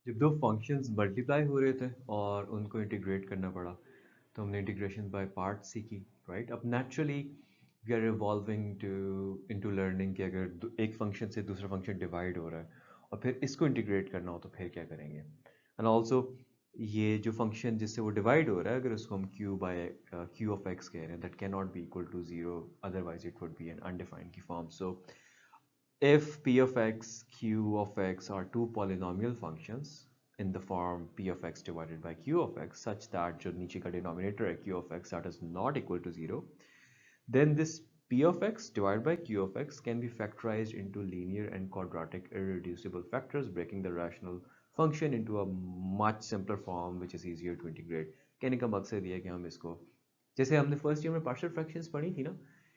जब दो functions multiply हो रहे थे और उनको इंटीग्रेट करना पड़ा तो हमने इंटीग्रेशन बाय पार्ट सीखी, राइट? अब naturally we are evolving to into learning कि अगर एक फंक्शन से दूसरा फंक्शन डिवाइड हो रहा है और फिर इसको इंटीग्रेट करना हो तो फिर क्या करेंगे। एंड ऑल्सो ये जो फंक्शन जिससे वो डिवाइड हो रहा है, अगर उसको हम क्यू ऑफ एक्स कह रहे हैं, that can not be equal to zero, otherwise it would be an undefined की form. So if p of x, q of x are two polynomial functions in the form p of x divided by q of x such that जो नीचे का denominator है q of x that is not equal to 0, then this p of x divided by q of x can be factorized into linear and quadratic irreducible factors, breaking the rational function into a much simpler form which is easier to integrate. कहने का मकसद ये है कि हम इसको, जैसे हमने फर्स्ट ईयर में पार्शियल फ्रैक्शंस पढ़ी थी ना,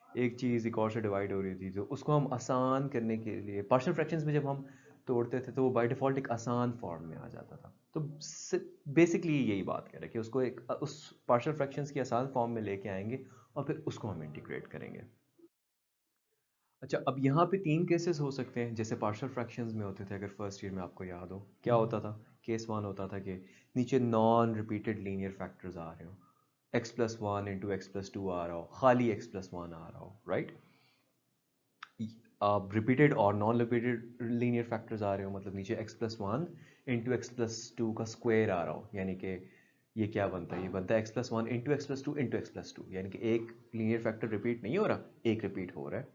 एक चीज़ एक और से डिवाइड हो रही थी, तो उसको हम आसान करने के लिए पार्शियल फ्रैक्शंस में जब हम तोड़ते थे तो वो बाय डिफ़ॉल्ट एक आसान फॉर्म में आ जाता था। तो बेसिकली यही बात कह रहे हैं कि उसको एक उस पार्शियल फ्रैक्शंस की आसान फॉर्म में लेके आएंगे और फिर उसको हम इंटीग्रेट करेंगे। अच्छा, अब यहाँ पे तीन केसेस हो सकते हैं जैसे पार्शियल फ्रैक्शंस में होते थे, अगर फर्स्ट ईयर में आपको याद हो क्या होता था। केस वन होता था कि नीचे नॉन रिपीटेड लीनियर फैक्टर्स आ रहे हो, x plus one into x plus two आ रहा हो, खाली एक्स प्लस वन आ रहा हो, राइट? आप रिपीटेड और नॉन रिपीटेड लीनियर फैक्टर्स आ रहे हो, मतलब नीचे x plus one into x plus to का स्क्वायर आ रहा हो, यानी कि ये क्या बनता है, ये बनता है x plus one into x plus two into x plus to, यानी कि एक लीनियर फैक्टर रिपीट नहीं हो रहा, एक रिपीट हो रहा है।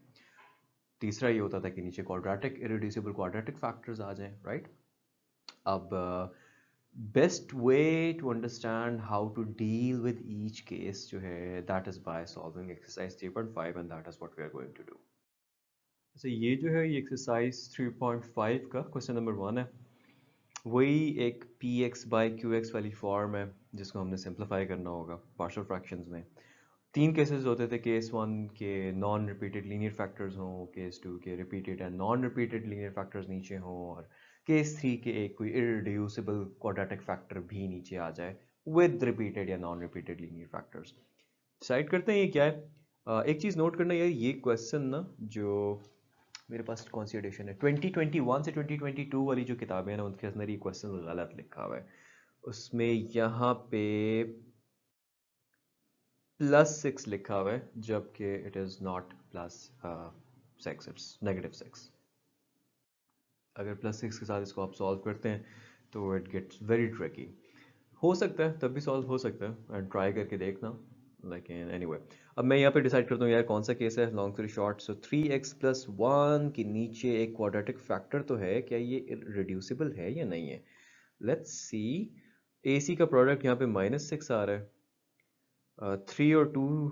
तीसरा ये होता था कि नीचे क्वाड्रेटिक इरेड्यूसिबल क्वाड्रेटिक फैक्टर्स आ जाएं, राइट? अब best way to understand how to deal with each case जो है, that is by solving exercise 3.5 and that is what we are going to do. अच्छा, ये जो है ये एक्सरसाइज 3.5 का क्वेश्चन नंबर 1 है। वही एक P x by Q x वाली फॉर्म है जिसको हमने सिंप्लीफाई करना होगा पार्शियल फ्रैक्शंस में। तीन केसेस होते थे, केस वन के नॉन रिपीटेड लीनियर फैक्टर्स हों, केस टू के repeated and non repeated linear factors नीचे हों, और केस थ्री के एक कोई इररिड्यूसिबल क्वाड्रेटिक फैक्टर भी नीचे आ जाए विद रिपीटेड या non repeated linear factors. Decide करते हैं ये क्या है। एक चीज़ नोट करना यार, ये क्वेश्चन ना जो मेरे पास कौन सी एडिशन है, 2021 से 2022 वाली जो किताबें हैं ना, उनके अंदर ये क्वेश्चन गलत लिखा हुआ है। उसमें यहाँ पे +6 लिखा हुआ है जबकि इट इज़ नॉट +6, इट्स -6। अगर +6 के साथ इसको आप सॉल्व करते हैं तो इट गेट्स वेरी ट्रिकी। हो सकता है तब भी सॉल्व हो सकता है, एंड ट्राई करके देखना, लेकिन एनीवे अब मैं यहाँ पे डिसाइड करता हूँ यार कौन सा केस है। लॉन्ग स्टोरी शॉर्ट, सो 3x+1 के नीचे एक क्वाड्रेटिक फैक्टर तो है, क्या ये रिड्यूसिबल है या नहीं है? Let's see. AC का प्रोडक्ट यहाँ पे -6 आ रहा है, 3 और 2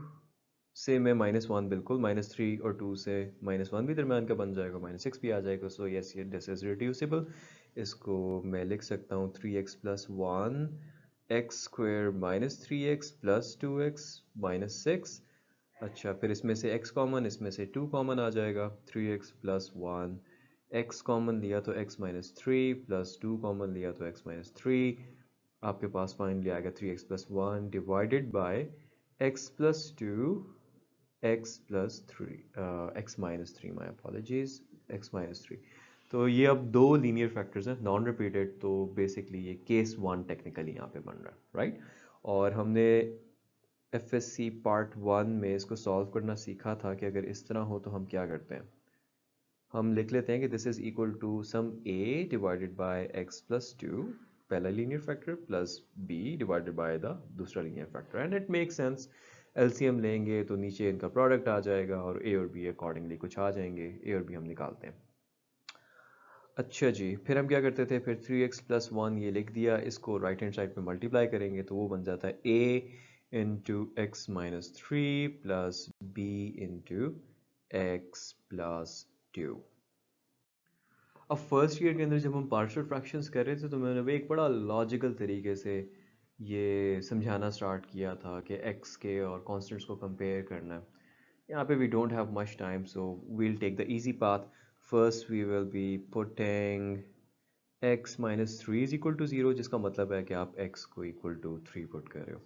से मैं -1, बिल्कुल -3 और 2 से -1 भी दरम्यान का बन जाएगा, -6 भी आ जाएगा। सो यस, ये दिस इज रिड्यूसिबल। इसको मैं लिख सकता हूँ 3x+1 x square -3x plus 2x -6। अच्छा, फिर इसमें से x कॉमन, इसमें से 2 कॉमन आ जाएगा, 3x+1 x कॉमन लिया तो x -3 प्लस 2 कॉमन लिया तो x -3, आपके पास फाइनली आएगा 3x+1 divided by x plus 2 x plus 3, x minus 3, my apologies, x minus 3। तो ये अब दो लीनियर फैक्टर्स हैं नॉन रिपीटेड, तो बेसिकली ये केस वन टेक्निकली यहाँ पे बन रहा है, राइट? और हमने FSC पार्ट 1 में इसको सॉल्व करना सीखा था कि अगर इस तरह हो तो हम क्या करते हैं, हम लिख लेते हैं कि this is equal to some a divided by x plus 2, पहला linear factor, plus b divided by the दूसरा linear factor, and it make sense. LCM लेंगे तो नीचे इनका प्रोडक्ट आ जाएगा और a और b अकॉर्डिंगली कुछ आ जाएंगे, a और b हम निकालते हैं। अच्छा जी, फिर हम क्या करते थे, फिर 3x+1 ये लिख दिया, इसको राइट हैंड साइड पे मल्टीप्लाई करेंगे तो वो बन जाता है a into x minus three plus b into x plus 2। अब फर्स्ट ईयर के अंदर जब हम पार्शियल फ्रैक्शंस कर रहे थे तो मैंने भी एक बड़ा लॉजिकल तरीके से ये समझाना स्टार्ट किया था कि x के और कॉन्स्टेंट्स को कंपेयर करना है। यहाँ पे we don't have much time, so we'll take the easy path. First we will be putting x minus three is equal to zero, जिसका मतलब है कि आप x को इक्वल टू 3 पुट कर रहे हो।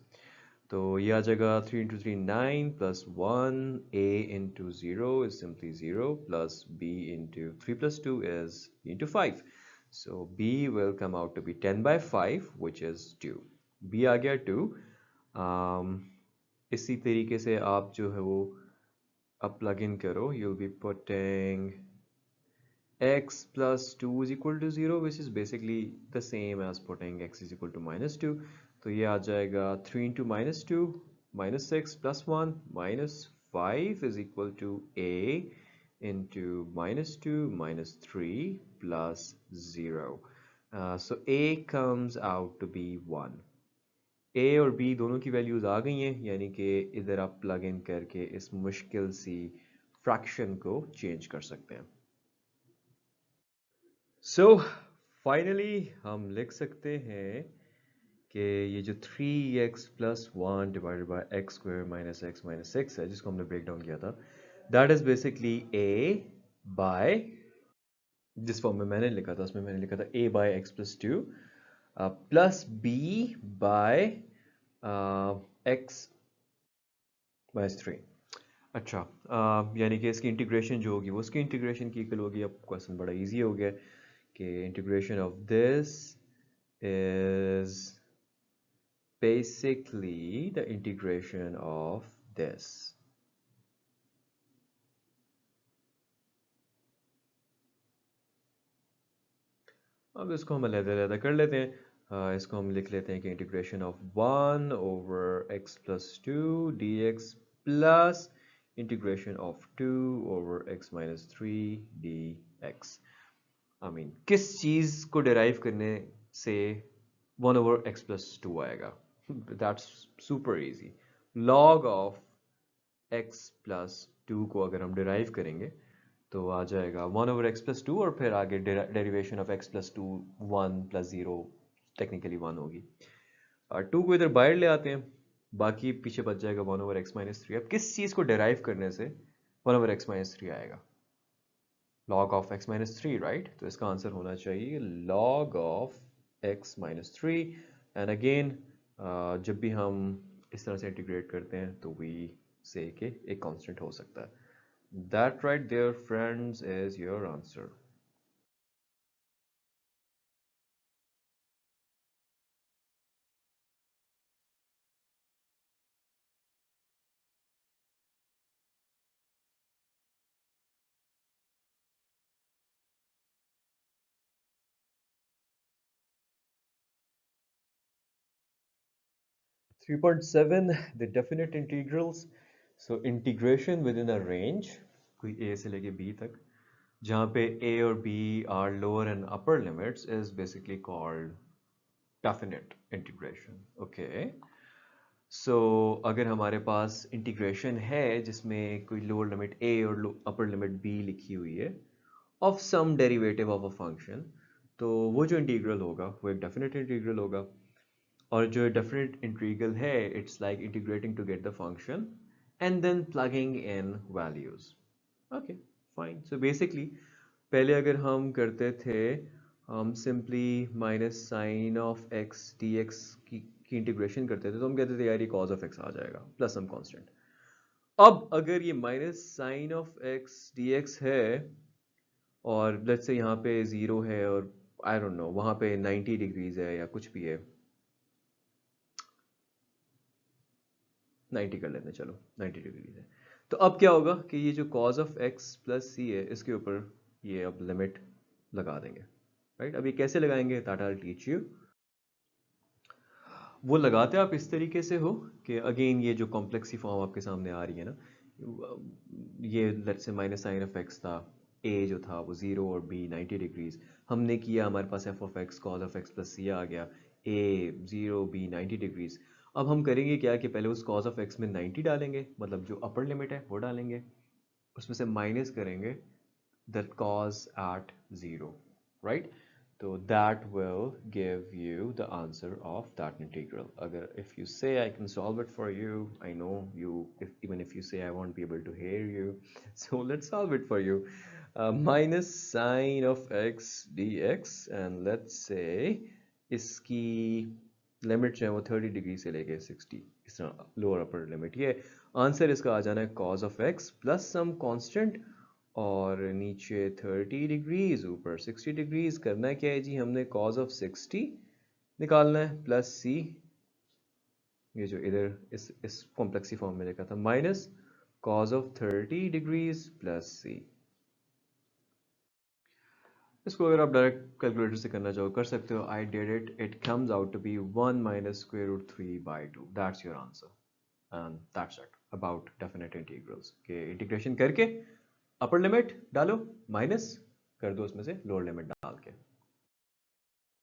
तो ये आ जाएगा 3 into 3 9 plus 1, a into 0 is simply 0 plus b into 3 plus 2 is into 5। So b will come out to be 10 by 5 which is 2. b आ गया 2. um, इसी तरीके से आप जो है वो अब plug in करो. You'll be putting x plus 2 is equal to 0 which is basically the same as putting x is equal to minus 2. तो ये आ जाएगा 3 into minus 2 minus 6 plus 1 minus 5 is equal to a into minus 2 minus 3 plus 0. So a comes out to be 1. a और b दोनों की values आ गई हैं, यानी कि इधर आप प्लग इन करके इस मुश्किल सी फ्रैक्शन को चेंज कर सकते हैं. So finally हम लिख सकते हैं कि ये जो 3x plus 1 divided by x square minus x minus 6 है जिसको हमने ब्रेक डाउन किया था, that is basically a by, जिस फॉर्म में मैंने लिखा था उसमें मैंने लिखा था a by x plus 2 plus b by x minus 3. अच्छा, यानी कि इसकी इंटीग्रेशन जो होगी वो उसकी इंटीग्रेशन की इक्वल होगी. अब क्वेश्चन बड़ा इजी हो गया कि integration of this is basically the integration of this. अब इसको हम अलग-अलग कर लेते हैं. इसको हम लिख लेते हैं कि integration of 1 over x plus 2 dx plus integration of 2 over x minus 3 dx. I mean, किस चीज़ को डिराइव करने से 1 over x plus 2 आएगा? That's super easy. Log of x plus 2 को अगर हम डिराइव करेंगे तो आ जाएगा 1 over x plus 2 और फिर आगे derivation of x plus 2 1 plus 0 technically 1 होगी. 2 को इधर बाहर ले आते हैं, बाकी पीछे बच जाएगा 1 over x minus 3. अब किस चीज़ को डिराइव करने से 1 over x minus 3 आएगा? log of x minus 3, right? तो इसका आंसर होना चाहिए log of x minus 3. And again जब भी हम इस तरह से इंटीग्रेट करते हैं तो वी से कि एक कांस्टेंट हो सकता है. That right there, friends, is your answer. Three point seven, the definite integrals. So integration within a range, कोई a से लेके b तक, जहाँ पे a और b are lower and upper limits, is basically called definite integration. Okay. So अगर हमारे पास integration है जिसमें कोई लोअर लिमिट a और अपर लिमिट b लिखी हुई है of some derivative of a function, तो वो जो इंटीग्रल होगा वो एक डेफिनेट इंटीग्रल होगा. और जो डेफिनेट इंटीग्रल है it's like integrating to get the function and then plugging in values. Okay fine. So basically पहले अगर हम करते थे हम simply minus sine of x d x की इंटीग्रेशन करते थे तो हम कहते थे यार ये कॉज ऑफ एक्स आ जाएगा प्लस सम कांस्टेंट. अब अगर ये minus sine of x d x है और लेट्स से यहाँ पे जीरो है और आई डोंट नो वहाँ पे 90 डिग्रीज है या कुछ भी है, 90 कर लेते हैं, चलो 90 डिग्री है. तो अब क्या होगा कि ये जो cos ऑफ x प्लस सी है इसके ऊपर ये अब लिमिट लगा देंगे, राइट? अब ये कैसे लगाएंगे? That I will teach you. वो लगाते आप इस तरीके से हो कि अगेन ये जो कॉम्प्लेक्स फॉर्म आपके सामने आ रही है ना, ये लेट्स से माइनस साइन ऑफ एक्स था, a जो था वो 0 और b 90 डिग्रीज. हमने किया हमारे पास f of x cos of x plus C आ गया, a 0 b 90 डिग्रीज. अब हम करेंगे क्या कि पहले उस cos ऑफ x में 90 डालेंगे, मतलब जो अपर लिमिट है वो डालेंगे, उसमें से माइनस करेंगे the cos at 0, right? So that will give you the answer of that integral. Agar if you say I can solve it for you, I know you, even if you say I won't be able to hear you, so let's solve it for you. Minus sine of x dx, and let's say इसकी limit जो है वो 30 degree से लेके 60, इस तरह lower upper limit. ये answer इसका आ जाना है cos of x plus some constant और नीचे 30 डिग्रीज, ऊपर 60 डिग्रीज। करना क्या है जी, हमने cos ऑफ 60 निकालना है प्लस c, ये जो इधर इस कॉम्प्लेक्सी फॉर्म में लिखा था, minus cos of 30 degrees plus c। इसको अगर आप डायरेक्ट कैलकुलेटर से करना चाहो कर सकते हो। I did it, it comes out to be 1 minus square root 3/2। That's your answer and that's it about definite integrals के इंटीग्रेशन करके अपर लिमिट डालो, माइनस कर दो उसमें से लोअर लिमिट डाल के।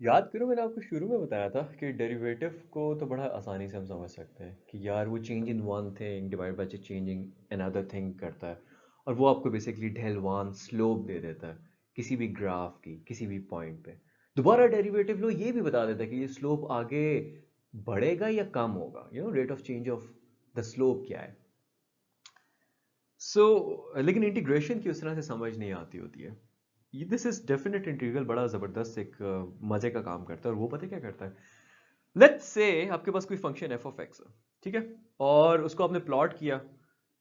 याद करो मैंने आपको शुरू में बताया था कि डेरिवेटिव को तो बड़ा आसानी से हम समझ सकते हैं कि यार वो change in one thing divide by changing another thing करता है, और वो आपको बेसिकली ढलवान स्लोप दे देता है किसी भी ग्राफ की किसी भी पॉइंट पे। दोबारा डेरिवेटिव लो ये भी बता देता है कि ये स्लोप आगे बढ़ेगा या कम होगा, rate of change of the slope क्या है। लेकिन इंटीग्रेशन की उस तरह से समझ नहीं आती होती है। दिस इज डेफिनेट इंटीग्रल बड़ा जबरदस्त एक मजे का काम करता है, और वो पता क्या करता है। लेट्स से आपके पास कोई फंक्शन एफ ऑफ एक्स है, ठीक है, और उसको आपने प्लॉट किया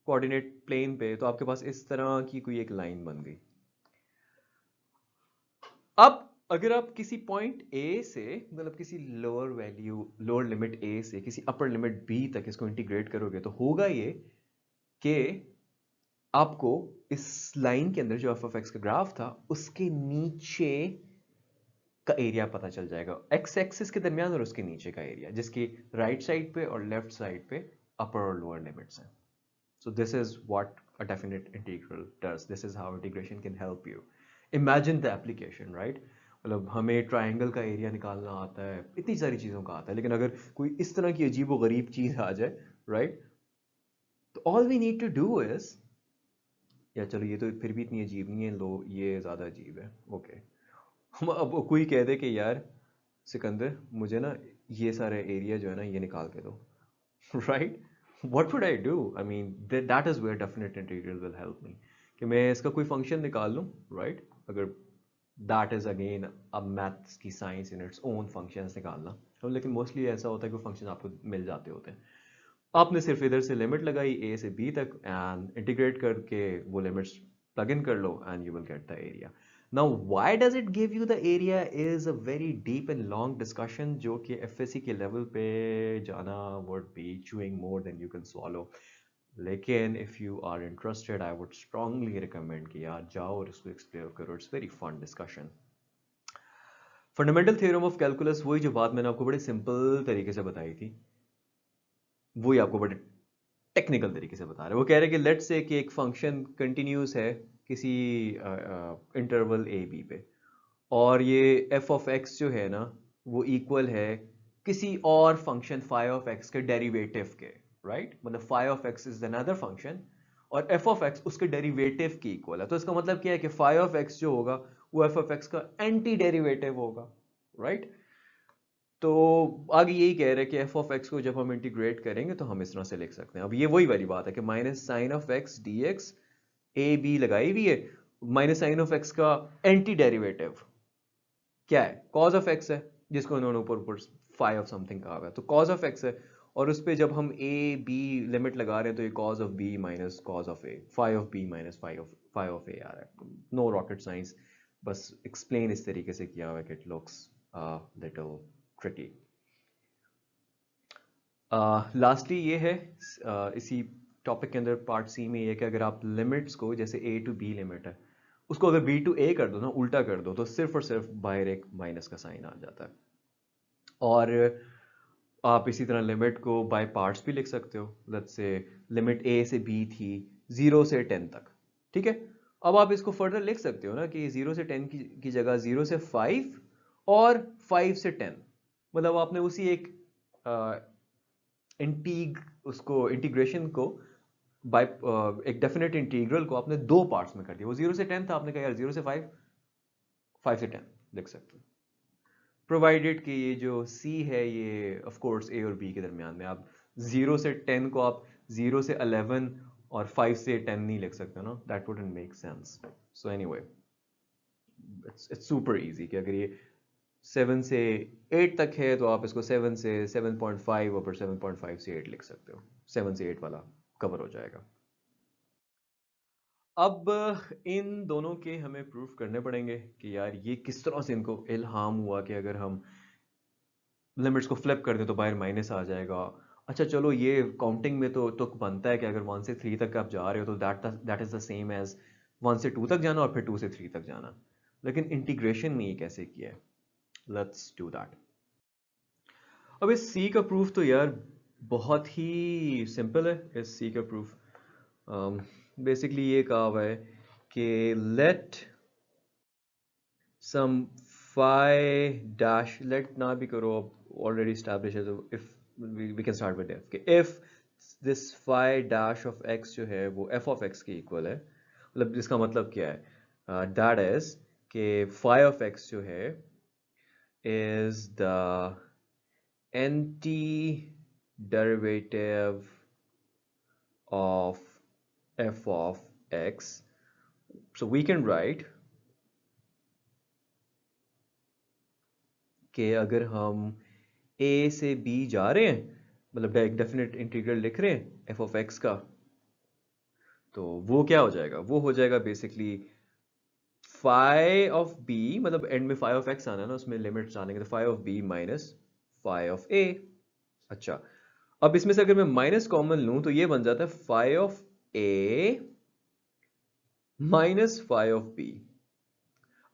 कोऑर्डिनेट प्लेन पे, तो आपके पास इस तरह की कोई एक लाइन बन गई। अब अगर आप किसी पॉइंट ए से, मतलब किसी लोअर वैल्यू लोअर लिमिट ए से किसी अपर लिमिट बी तक इसको इंटीग्रेट करोगे, तो होगा ये कि आपको इस लाइन के अंदर जो एफ ऑफ एक्स का ग्राफ था उसके नीचे का एरिया पता चल जाएगा, एक्स एक्सिस के दरमियान और उसके नीचे का एरिया, जिसकी राइट साइड पे और लेफ्ट साइड पे अपर और लोअर लिमिट्स हैं। So this is what a definite integral does, this is how integration can help you imagine the application, right. मतलब हमें ट्राइंगल का एरिया निकालना आता है, इतनी सारी चीज़ों का आता है, लेकिन अगर कोई इस तरह की अजीब व गरीब चीज़ आ जाए, राइट, तो all we need to do is, या चलो ये तो फिर भी इतनी अजीब नहीं है, लो ये ज़्यादा अजीब है, ओके। हम अब कोई कह दे कि यार सिकंदर मुझे ना ये सारे एरिया जो है ना ये निकाल के दो, right, what would I do, I mean that is where definite integral will help me, कि मैं इसका कोई फंक्शन निकाल लूँ, राइट। अगर दैट इज अगेन अब मैथ्स की science in its own functions निकालना, तो लेकिन मोस्टली ऐसा होता है कि फंक्शन आपको मिल जाते होते हैं। आपने सिर्फ इधर से लिमिट लगाई ए से बी तक एंड इंटीग्रेट करके वो लिमिट्स प्लग इन कर लो and you will get the area. Now why does it give you the area is a very deep and long discussion, जो कि एफएससी के लेवल पे जाना would be chewing more than you can swallow। लेकिन if you are interested I would strongly recommend कि यार जाओ और इसको एक्सप्लोर करो, it's very fun discussion. Fundamental theorem of calculus, वही जो बात मैंने आपको बड़े सिंपल तरीके से बताई थी, वही आपको बड़े टेक्निकल तरीके से बता रहे हैं। वो कह रहे हैं कि लेट्स से कि एक फंक्शन कंटिन्यूस है किसी इंटरवल ए बी पे, और ये एफ ऑफ एक्स जो है ना वो इक्वल है किसी और फंक्शन फाई ऑफ एक्स के डेरिवेटिव के, राइट। मतलब phi of x is another function और एफ ऑफ एक्स उसके डेरिवेटिव की इक्वल है, तो इसका मतलब क्या है कि फाई ऑफ एक्स जो होगा वो एफ ऑफ एक्स का एंटी डेरिवेटिव होगा, राइट। तो आगे यही कह रहे हैं कि एफ ऑफ एक्स को जब हम इंटीग्रेट करेंगे तो हम इस तरह से लिख सकते हैं। अब ये वही वाली बात है कि minus sine of x d x, a b लगाई हुई है, माइनस साइन ऑफ एक्स का एंटी डेरिवेटिव क्या है, कॉज ऑफ एक्स है, जिसको उन्होंने ऊपर ऊपर फाई ऑफ समथिंग कहा हुआ है, तो कॉज ऑफ एक्स है, और उस पर जब हम ए बी लिमिट लगा रहे हैं तो ये cos of B minus cos of A, phi of B minus phi of A आ रहा है। नो रॉकेट साइंस, बस एक्सप्लेन इस तरीके से किया हुआ है कि it looks little tricky. Lastly ये है इसी टॉपिक के अंदर पार्ट सी में ये कि अगर आप लिमिट्स को, जैसे ए टू बी लिमिट है, उसको अगर बी टू ए कर दो ना, उल्टा कर दो, तो सिर्फ और सिर्फ बाहर एक माइनस का साइन आ जाता है। और आप इसी तरह लिमिट को बाय पार्ट्स भी लिख सकते हो। लेट्स से लिमिट ए से बी थी 0 से 10 तक, ठीक है। अब आप इसको फर्दर लिख सकते हो ना कि 0 से 10 की जगह 0 से 5 और 5 से 10, मतलब आपने उसी एक उसको इंटीग्रेशन को बाय एक डेफिनेट इंटीग्रल को आपने दो पार्ट्स में कर दिया। वो 0 से 10 था, आपने कहा यार 0 से 5, 5 से 10 लिख सकते हो, प्रोवाइडेड कि ये जो c है ये ऑफ कोर्स a और b के दरमियान में। आप 0 से 10 को आप 0 से 11 और 5 से 10 नहीं लिख सकते ना, that wouldn't make sense. So anyway it's super easy कि अगर ये 7 से 8 तक है तो आप इसको 7 से 7.5 और फिर 7.5 से 8 लिख सकते हो, 7 से 8 वाला कवर हो जाएगा। अब इन दोनों के हमें प्रूफ करने पड़ेंगे कि यार ये किस तरह से इनको इल्हाम हुआ कि अगर हम लिमिट्स को फ्लिप कर दें तो बाहर माइनस आ जाएगा। अच्छा चलो ये काउंटिंग में तो तुक बनता है कि अगर 1 से 3 तक आप जा रहे हो तो that is the same as 1 से 2 तक जाना और फिर 2 से 3 तक जाना। लेकिन इंटीग्रेशन में ये कैसे किया है? Let's do that. अब इस सी का प्रूफ तो यार बहुत ही सिंपल है। इस सी का प्रूफ बेसिकली ये कहा हुआ है कि late some phi dash, let ना भी करो, already established है तो if we can start with if कि if this phi dash of x जो है वो f of x के equal है, मतलब इसका मतलब क्या है? That is कि phi of x जो है is the antiderivative of f of x. So we can write कि अगर हम a से b जा रहे हैं, मतलब एक डेफिनेट इंटीग्रल लिख रहे हैं f ऑफ x का, तो वो क्या हो जाएगा? वो हो जाएगा बेसिकली phi ऑफ b, मतलब एंड में phi ऑफ x आना है ना, उसमें लिमिट्स आनेंगे, तो phi of b minus phi of a। अच्छा, अब इसमें से अगर मैं माइनस कॉमन लूं तो ये बन जाता है phi of a minus phi of b।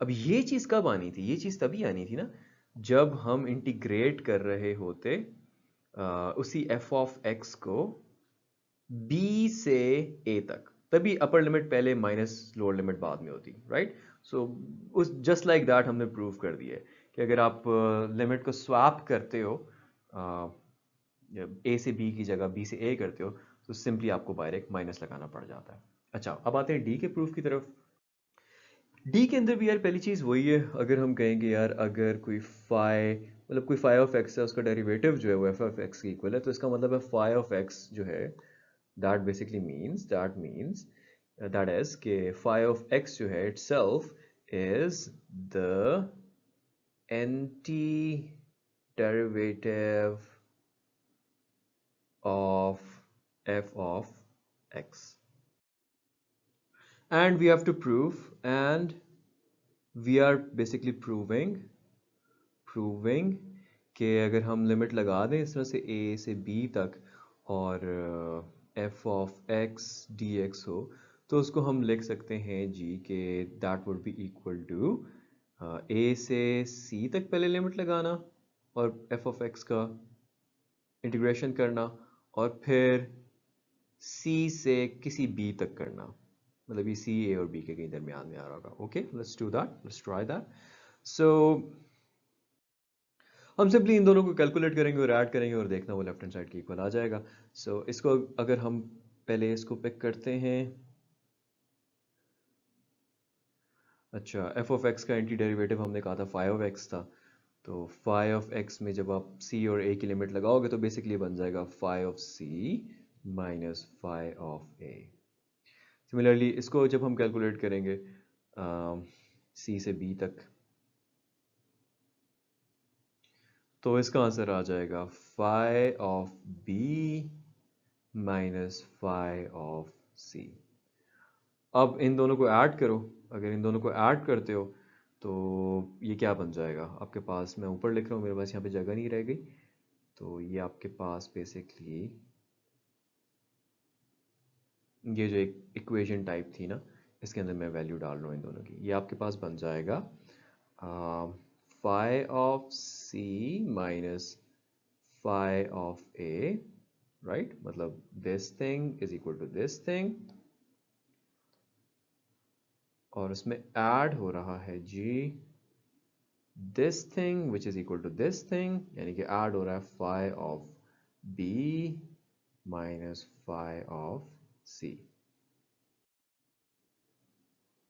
अब ये चीज कब आनी थी? ये चीज तभी आनी थी ना जब हम इंटीग्रेट कर रहे होते उसी f ऑफ x को b से a तक, तभी अपर लिमिट पहले माइनस लोअर लिमिट बाद में होती, राइट? सो उस जस्ट लाइक दैट हमने प्रूव कर दिया है कि अगर आप लिमिट को स्वैप करते हो, a से b की जगह b से a करते हो, तो सिंपली आपको बाहर एक माइनस लगाना पड़ जाता है। अच्छा, अब आते हैं d के प्रूफ की तरफ। डी के अंदर भी यार पहली चीज़ वही है। अगर हम कहेंगे यार अगर कोई फाई, मतलब कोई फाई ऑफ एक्स है, उसका डेरिवेटिव जो है वो एफ ऑफ एक्स की इक्वल है, तो इसका मतलब है फाई ऑफ एक्स जो है that basically means that is कि फाई ऑफ एक्स जो है itself is the anti derivative of F of x, and we have to prove, and we are basically proving कि अगर हम लिमिट लगा दें इस तरह से a से b तक और f ऑफ x dx हो, तो उसको हम लिख सकते हैं जी कि that would be equal to a से c तक पहले लिमिट लगाना और f ऑफ x का इंटीग्रेशन करना और फिर c से किसी b तक करना, मतलब ये c a और b के कहीं दरमियान में आ रहा होगा। Okay, let's do that, let's try that. So हम सिंपली इन दोनों को कैलकुलेट करेंगे और ऐड करेंगे और देखना वो लेफ्ट हैंड साइड के इक्वल आ जाएगा। सो इसको अगर हम पहले इसको पिक करते हैं, अच्छा एफ ऑफ एक्स का एंटी डेरिवेटिव हमने कहा था फाई ऑफ एक्स था, तो फाई ऑफ एक्स में जब आप सी और ए की लिमिट लगाओगे तो बेसिकली बन जाएगा phi of C minus phi of a. Similarly इसको जब हम कैलकुलेट करेंगे सी से बी तक, तो इसका आंसर आ जाएगा phi of B minus phi of C. अब इन दोनों को ऐड करो, अगर इन दोनों को ऐड करते हो तो ये क्या बन जाएगा आपके पास? मैं ऊपर लिख रहा हूँ, मेरे पास यहाँ पे जगह नहीं रह गई, तो ये आपके पास बेसिकली ये जो एक इक्वेशन टाइप थी ना, इसके अंदर मैं वैल्यू डाल रहा हूँ इन दोनों की, ये आपके पास बन जाएगा phi of C minus phi of A, right? मतलब this thing is equal to this thing, और उसमें ऐड हो रहा है जी this thing which is equal to this thing, यानी कि ऐड हो रहा है phi of b minus phi of c,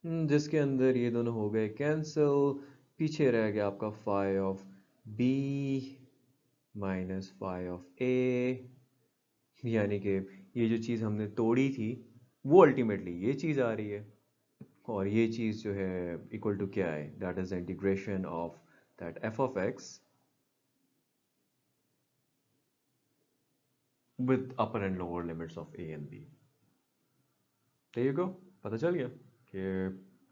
जिसके अंदर ये दोनों हो गए कैंसिल, पीछे रह गया आपका phi of b minus phi of a, यानी कि ये जो चीज़ हमने तोड़ी थी वो अल्टीमेटली ये चीज़ आ रही है, और ये चीज़ जो है इक्वल टू क्या है? That is integration of that f of x with upper and lower limits of a and b. There you go. पता चल गया कि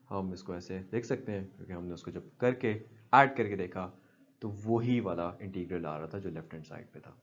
हम इसको ऐसे देख सकते हैं, क्योंकि हमने उसको जब करके ऐड करके देखा तो वही वाला इंटीग्रल आ रहा था जो लेफ्ट हैंड साइड पे था।